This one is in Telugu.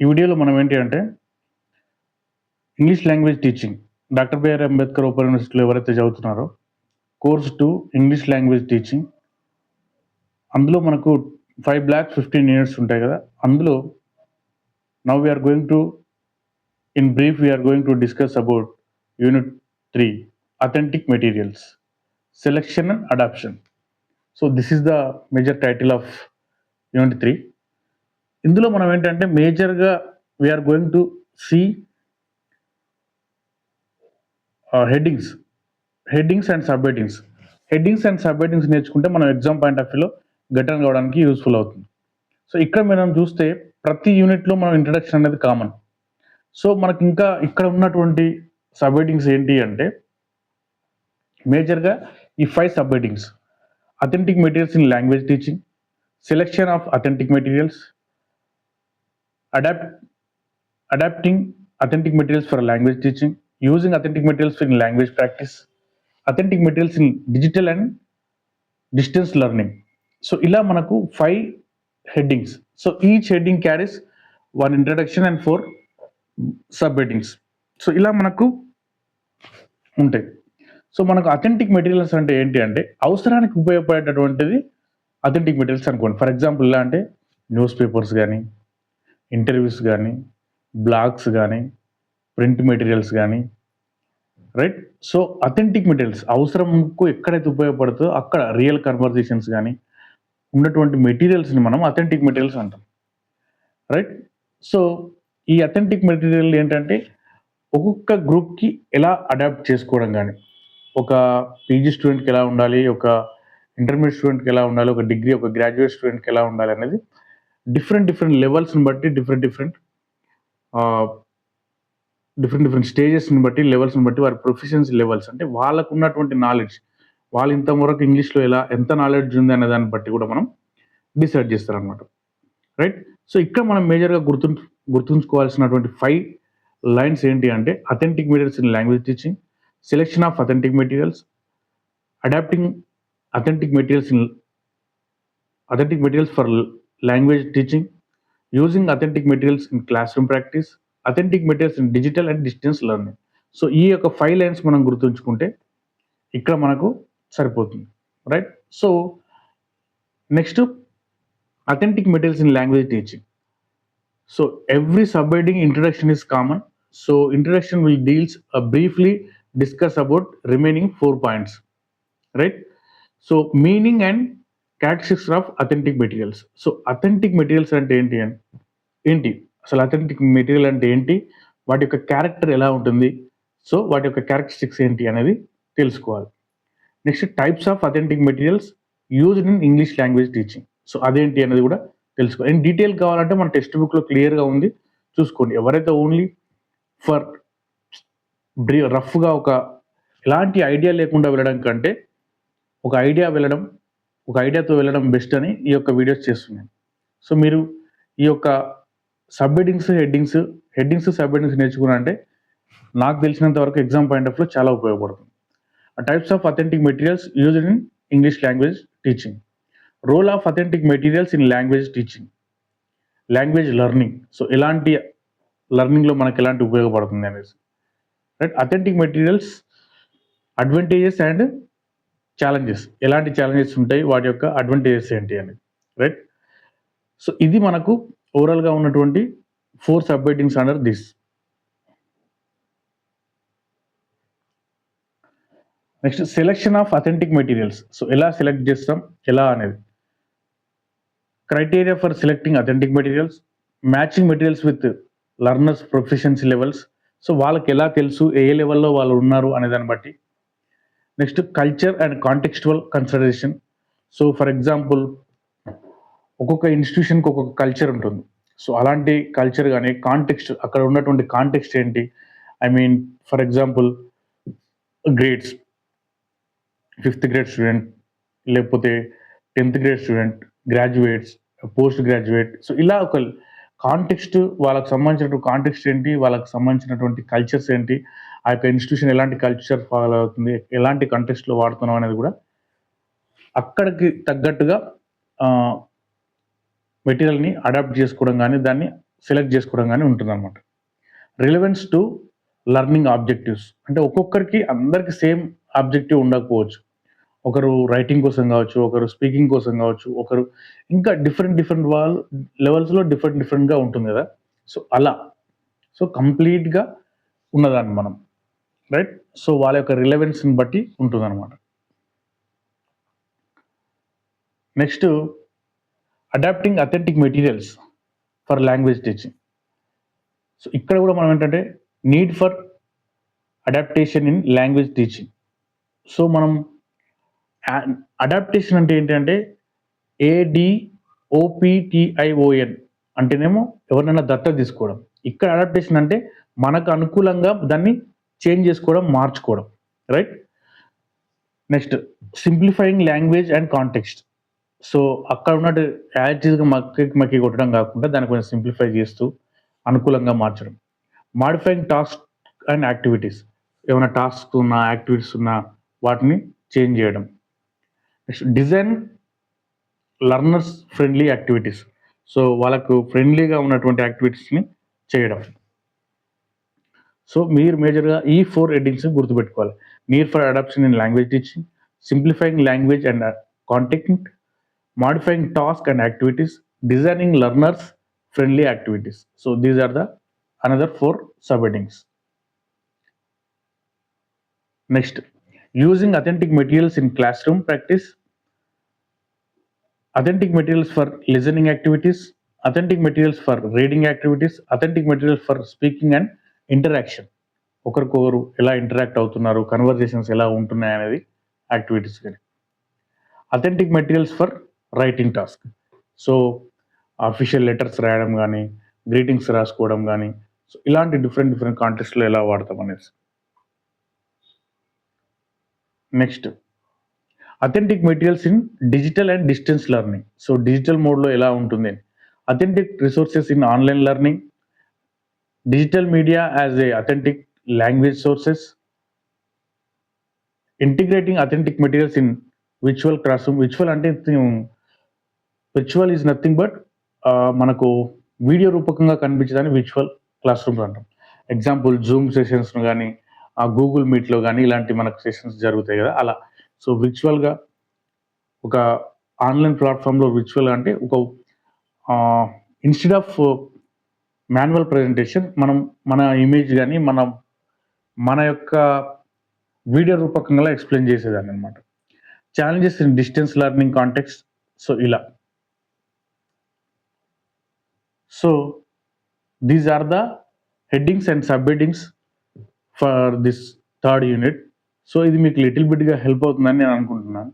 ఈ వీడియోలో మనం ఏంటి అంటే English language teaching doctor B R Ambedkar open యూనివర్సిటీలో ఎవరైతే చదువుతున్నారో కోర్స్ 2 ఇంగ్లీష్ లాంగ్వేజ్ టీచింగ్ అందులో మనకు 5 బ్లాక్స్ 15 యూనిట్స్ ఉంటాయి కదా. అందులో now we are going to in brief we are going to discuss about unit 3 authentic materials selection and adaption. So this is the major title of unit 3. ఇందులో మనం ఏంటంటే మేజర్గా we are going to see headings and sub headings నేర్చుకుంటే మనం ఎగ్జామ్ పాయింట్ ఆఫ్ వ్యూలో గట్టన్ కావడానికి యూస్ఫుల్ అవుతుంది. సో ఇక్కడ మనం చూస్తే ప్రతి యూనిట్లో మనం ఇంట్రడక్షన్ అనేది కామన్. సో మనకి ఇంకా ఇక్కడ ఉన్నటువంటి సబ్ హెడ్డింగ్స్ ఏంటి అంటే మేజర్గా ఈ 5 sub headings: authentic materials in language teaching, selection of authentic materials, adapting authentic materials for language teaching, using authentic materials in language practice, authentic materials in digital and distance learning. So ila manaku 5 headings. So each heading carries one introduction and 4 sub headings. So ila manaku ఉంటాయి. సో మనకు అథెంటిక్ మెటీరియల్స్ అంటే ఏంటి అంటే అవసరానికి ఉపయోగపడేటటువంటిది అథెంటిక్ మెటీరియల్స్ అనుకోండి. ఫర్ ఎగ్జాంపుల్ ఇలా అంటే న్యూస్ పేపర్స్ కానీ, ఇంటర్వ్యూస్ కానీ, బ్లాగ్స్ కానీ, ప్రింట్ మెటీరియల్స్ కానీ, రైట్. సో అథెంటిక్ మెటీరియల్స్ అవసరంకు ఎక్కడైతే ఉపయోగపడుతుందో అక్కడ రియల్ కన్వర్జేషన్స్ కానీ ఉన్నటువంటి మెటీరియల్స్ని మనం అథెంటిక్ మెటీరియల్స్ అంటాం, రైట్. సో ఈ అథెంటిక్ మెటీరియల్ ఏంటంటే ఒక్కొక్క గ్రూప్కి ఎలా అడాప్ట్ చేసుకోవడం కానీ, ఒక పీజీ స్టూడెంట్కి ఎలా ఉండాలి, ఒక ఇంటర్మీడియట్ స్టూడెంట్కి ఎలా ఉండాలి, ఒక డిగ్రీ ఒక గ్రాడ్యుయేట్ స్టూడెంట్కి ఎలా ఉండాలి అనేది డిఫరెంట్ లెవెల్స్ని బట్టి డిఫరెంట్ స్టేజెస్ని బట్టి లెవెల్స్ని బట్టి వారి ప్రొఫిషియన్సీ లెవెల్స్ అంటే వాళ్ళకు ఉన్నటువంటి నాలెడ్జ్, వాళ్ళు ఇంతవరకు ఇంగ్లీష్లో ఎంత నాలెడ్జ్ ఉంది అనే దాన్ని బట్టి కూడా మనం డిసైడ్ చేస్తారనమాట, రైట్. సో ఇక్కడ మనం మేజర్గా గుర్తుంచుకోవాల్సినటువంటి 5 లైన్స్ ఏంటి అంటే authentic materials in language teaching, selection of authentic materials, adapting authentic materials for language teaching, using authentic materials in class room practice, authentic materials in digital and distance learning. So ఈ యొక్క 5 లైన్స్ మనం గుర్తుంచుకుంటే ఇక్కడ మనకు సరిపోతుంది, right. So next authentic materials in language teaching. So every sub heading introduction is common. So introduction will deals briefly discuss about remaining 4 points, right. So meaning and characteristics of authentic materials. So authentic materials అంటే ఏంటి అసలు అథెంటిక్ మెటీరియల్ అంటే ఏంటి, వాటి యొక్క క్యారెక్టర్ ఎలా ఉంటుంది, సో వాటి యొక్క క్యారెక్టరిస్టిక్స్ ఏంటి అనేది తెలుసుకోవాలి. Next types of authentic materials used in English language teaching. So అదేంటి అనేది కూడా తెలుసుకోవాలి. అండ్ డీటెయిల్ కావాలంటే మన టెక్స్ట్ బుక్లో క్లియర్గా ఉంది, చూసుకోండి. ఎవరైతే ఓన్లీ ఫర్ రఫ్గా ఒక ఎలాంటి ఐడియా లేకుండా వెళ్ళడం కంటే ఒక ఐడియాతో వెళ్ళడం బెస్ట్ అని ఈ యొక్క వీడియోస్ చేస్తున్నాను. సో మీరు ఈ యొక్క సబ్ హెడ్డింగ్స్ సబ్ హెడ్డింగ్స్ నేర్చుకున్నారంటే నాకు తెలిసినంత వరకు ఎగ్జామ్ పాయింట్ ఆఫ్ లో చాలా ఉపయోగపడుతుంది. Types of authentic materials used in English language teaching, role of authentic materials in language teaching, language learning. So ఎలాంటి లెర్నింగ్లో మనకి ఎలాంటి ఉపయోగపడుతుంది అనేసి, right. Authentic materials advantages and challenges, ఎలాంటి ఛాలెంజెస్ ఉంటాయి, వాటి యొక్క అడ్వాంటేజెస్ ఏంటి అనేది, రైట్. సో ఇది మనకు ఓవరాల్గా ఉన్నటువంటి 4 sub headings under this. Next selection of authentic materials. So ఎలా సెలెక్ట్ చేస్తాం ఎలా అనేది, criteria for selecting authentic materials, matching materials with learners proficiency levels. So వాళ్ళకి ఎలా తెలుసు ఏ లెవెల్లో వాళ్ళు ఉన్నారు అనే దాన్ని బట్టి. Next culture and contextual consideration. So for example ఒక్కొక్క ఇన్స్టిట్యూషన్కి ఒక్కొక్క కల్చర్ ఉంటుంది. సో అలాంటి కల్చర్ కానీ కాంటెక్స్ట్, అక్కడ ఉన్నటువంటి కాంటెక్స్ట్ ఏంటి, I mean for example grades, 5th grade student, లేకపోతే 10th grade student, graduates, post graduate. So ఇలా ఒక కాంటెక్స్ట్, వాళ్ళకి సంబంధించినటువంటి కాంటెక్స్ట్ ఏంటి, వాళ్ళకి సంబంధించినటువంటి కల్చర్స్ ఏంటి, ఆ యొక్క ఇన్స్టిట్యూషన్ ఎలాంటి కల్చర్ ఫాలో అవుతుంది, ఎలాంటి కాంటెక్స్ట్లో వాడుతున్నాం అనేది కూడా అక్కడికి తగ్గట్టుగా మెటీరియల్ని అడాప్ట్ చేసుకోవడం కానీ దాన్ని సెలెక్ట్ చేసుకోవడం కానీ ఉంటుందన్నమాట. రిలవెన్స్ టు లెర్నింగ్ ఆబ్జెక్టివ్స్ అంటే ఒక్కొక్కరికి అందరికి సేమ్ ఆబ్జెక్టివ్ ఉండకపోవచ్చు. ఒకరు రైటింగ్ కోసం కావచ్చు, ఒకరు స్పీకింగ్ కోసం కావచ్చు, ఒకరు ఇంకా డిఫరెంట్ వాళ్ళు లెవెల్స్‌లో డిఫరెంట్‌గా ఉంటుంది కదా! సో, అలా. సో, కంప్లీట్‌గా ఉన్నదాన్ని మనం. రైట్? సో, వాళ్ళ యొక్క రిలవెన్స్‌ని బట్టి ఉంటుందన్నమాట. Next adapting authentic materials for language teaching. So, ఇక్కడ కూడా మనం ఏంటంటే need for adaptation in language teaching. So, మనం అడాప్టేషన్ అంటే ఏంటంటే ADOPTION అంటేనేమో ఎవరినైనా దత్తత తీసుకోవడం. ఇక్కడ అడాప్టేషన్ అంటే మనకు అనుకూలంగా దాన్ని చేంజ్ చేసుకోవడం, మార్చుకోవడం. Right? Next simplifying language and context. So, అక్కడ ఉన్నట్టు యాజ్ ఇట్ ఈస్‌గా మక్కి కొట్టడం కాకుండా దాన్ని కొంచెం సింప్లిఫై చేస్తూ అనుకూలంగా మార్చడం. Modifying task and activities. ఏమైనా టాస్క్స్ ఉన్నా, యాక్టివిటీస్ ఉన్నా వాటిని చేంజ్ చేయడం. Next design learners friendly activities. So, వాళ్ళకు ఫ్రెండ్లీగా ఉన్నటువంటి యాక్టివిటీస్‌ని చేయడం. సో, మీరు మేజర్‌గా ఈ 4 హెడ్డింగ్స్‌ని గుర్తుపెట్టుకోవాలి. Need for adaption in language teaching, simplifying language and content, modifying task and activities, designing learners friendly activities. So these are the another 4 subheadings. Next, using authentic materials in classroom practice, authentic materials for listening activities, authentic materials for reading activities, authentic materials for speaking and interaction. ఒకరికొకరు ఎలా ఇంటరాక్ట్ అవుతున్నారు, కన్వర్జేషన్స్ ఎలా ఉంటున్నాయి అనేది యాక్టివిటీస్ కానీ. Authentic materials for writing task. So, official letters రాయడం కానీ, గ్రీటింగ్స్ రాసుకోవడం కానీ, సో ఇలాంటి డిఫరెంట్ కాంటెక్స్ట్‌లో ఎలా వాడతాం అనేసి. Next authentic materials in digital and distance learning. So, digital మోడ్‌లో ఎలా ఉంటుంది. Authentic resources in online learning, digital media as a authentic language sources, integrating authentic materials in virtual classroom. Virtual is nothing but మనకు వీడియో రూపకంగా కనిపించేదాన్ని విర్చువల్ క్లాస్ రూమ్స్ అంటాం. ఎగ్జాంపుల్ జూమ్ సెషన్స్‌ను గానీ, గూగుల్ మీట్‌లో గానీ ఇలాంటి మనకు సెషన్స్ జరుగుతాయి కదా! అలా. సో, విర్చువల్‌గా ఒక ఆన్‌లైన్ ప్లాట్‌ఫామ్‌లో విర్చువల్ అంటే ఒక ఇన్‌స్టెడ్ ఆఫ్ మాన్యువల్ ప్రెజెంటేషన్ మనం మన ఇమేజ్ గానీ, మన యొక్క వీడియో రూపకంగా ఎక్స్‌ప్లెయిన్ చేసేదాన్ననమాట. Challenges in distance learning context. So, ఇలా. So, these are the headings and subheadings for this 3rd unit. So, ఇది మీకు లిటిల్ బిట్‌గా హెల్ప్ అవుతుందని నేను అనుకుంటున్నాను.